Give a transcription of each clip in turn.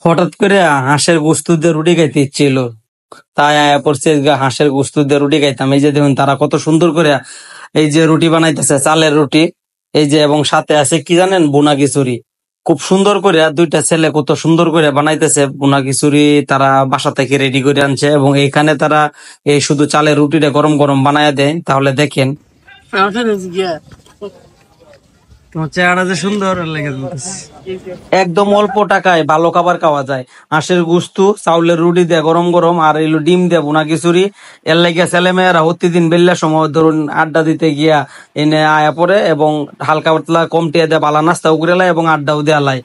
হঠাৎ করে হাঁসের গোস্ত দিয়ে রুটি খাইতে ইচ্ছিল, তাই আয়া পড়ছে হাঁসের গোস্ত দিয়ে রুটি খাইতাম। এই যে দেখুন তারা কত সুন্দর করে এই যে রুটি বানাইতেছে, চালের রুটি। এই যে এবং সাথে আছে কি জানেন, বুনা খিচুড়ি। খুব সুন্দর করে দুইটা ছেলে কত সুন্দর করে বানাইতেছে বুনা খিচুড়ি, তারা বাসা থেকে রেডি করে আনছে এবং এইখানে তারা এই শুধু চালের রুটিটা গরম গরম বানায় দেয়। তাহলে দেখেন তোমার চেহারা যে সুন্দর লেগে যাচ্ছে। একদম অল্প টাকায় ভালো খাবার খাওয়া যায়। হাঁসের গোস্ত, চাউলের রুটি দিয়ে গরম গরম, আর এলো ডিম দিয়ে বোনা খিচুড়ি। এর লাগিয়া ছেলেমেয়েরা প্রতিদিন বেল্লার সময় ধরুন আড্ডা দিতে গিয়া এনে আয়া পড়ে এবং হালকা পাতলা কম টিয়া দিয়ে বালা নাস্তাও করে লাই এবং আড্ডাও দেওয়া লাই।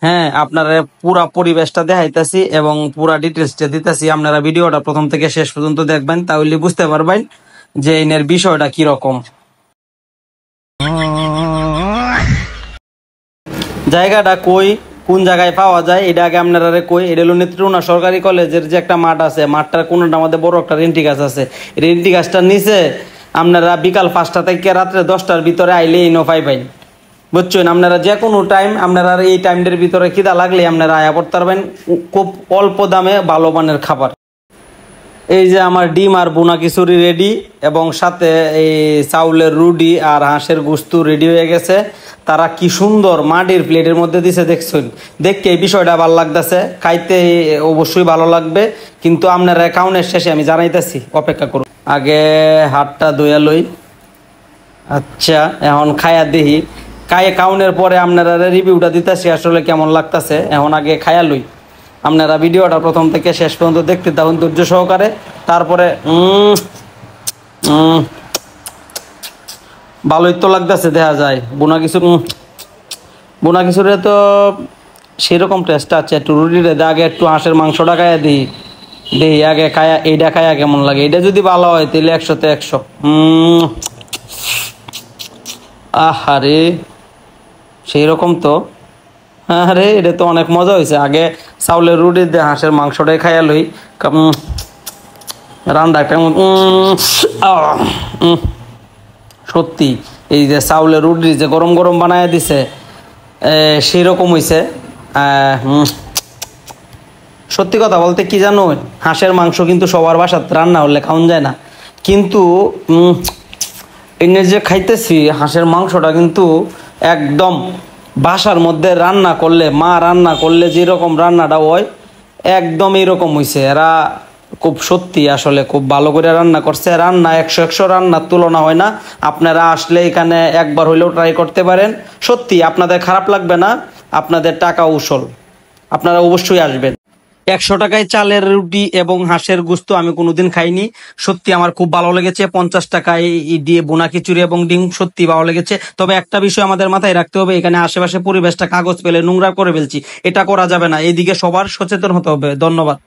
হ্যাঁ, আপনারা পুরা পরিবেশটা দেখাইতেছি এবং পুরা ডিটেলসটা দিতেছি। আপনারা ভিডিওটা প্রথম থেকে শেষ পর্যন্ত দেখবেন, তাহলে বুঝতে পারবেন যে এনের বিষয়টা কিরকম। জায়গাটা কই, কোন জায়গায় পাওয়া যায় এটা আগে আপনারা কই। এটা হলো নেত্রকোনা সরকারি কলেজের যে একটা মাঠ আছে, মাঠটার কোনটা আমাদের বড় একটা রেন্টি গাছ আছে। রেন্টি গাছটার নিচে আপনারা বিকাল 5টা থেকে রাত্রে 10টার ভিতরে আইলে এই নফাই পাই, বুঝছেন। আপনারা যে কোনো টাইম, আপনারা এই টাইমটার ভিতরে খিদা লাগলে আপনারা আয়া পড়তে পারবেন। খুব অল্প দামে ভালো মানের খাবার। এই যে আমার ডিম আর বোনা খিচুড়ি রেডি এবং সাথে এই চাউলের রুটি আর হাঁসের গোস্ত রেডি হয়ে গেছে। তারা কি সুন্দর মাটির প্লেটের মধ্যে দিছে, দেখছেন। দেখতে এই বিষয়টা ভালো লাগতেছে, খাইতে অবশ্যই ভালো লাগবে। কিন্তু আপনারা কাউনের শেষে আমি জানাইতেছি, অপেক্ষা করুন। আগে হাতটা ধুইয়া লই। আচ্ছা, এখন খায়া দেখি। কাউনের পরে আপনারা রিভিউটা দিতেছি আসলে কেমন লাগতেছে। এখন আগে খায়া লই। আপনারা ভিডিওটা প্রথম থেকে শেষ পর্যন্ত দেখতে থাকুন ধৈর্য সহকারে। তারপরে ভালোই তো লাগতেছে, দেখা যায়। বোনা খিচুড়ি তো সেরকম টেস্ট আছে। একটু রুটিটা আগে একটু হাঁসের মাংসটা খাইয়া দিই আগে, খায়া এইটা খায়া কেমন লাগে। এটা যদি ভালো হয় তাহলে 100-তে 100। আহারে সেই রকম তো। আরে এটা তো অনেক মজা হয়েছে। আগে চাউলের রুটি দিয়ে হাঁসের মাংসটাই খাইয়া লই। রান্না সত্যি এই যে চাউলের রুটি যে গরম গরম বানায় দিছে সেই রকম হয়েছে। সত্যি কথা বলতে কি জানো, হাঁসের মাংস কিন্তু সবার বাসাতে রান্না হলে খাওয়া যায় না। কিন্তু এনে যে খাইতেছি হাঁসের মাংসটা কিন্তু একদম বাসার মধ্যে রান্না করলে, মা রান্না করলে যেরকম রান্নাটা হয় একদম এইরকম হয়েছে। এরা খুব সত্যি আসলে খুব ভালো করে রান্না করছে। রান্না 100-100 রান্নার তুলনা হয় না। আপনারা আসলে এখানে একবার হইলেও ট্রাই করতে পারেন। সত্যি আপনাদের খারাপ লাগবে না, আপনাদের টাকা উসল। আপনারা অবশ্যই আসবেন। 100 টাকায় চালের রুটি এবং হাঁসের গোস্ত আমি কোনোদিন খাইনি। সত্যি আমার খুব ভালো লেগেছে। 50 টাকায় দিয়ে বোনা খিচুড়ি এবং ডিম সত্যি ভালো লেগেছে। তবে একটা বিষয় আমাদের মাথায় রাখতে হবে, এখানে আশেপাশে পরিবেশটা কাগজ পেলে নোংরা করে ফেলছি, এটা করা যাবে না। এইদিকে সবার সচেতন হতে হবে। ধন্যবাদ।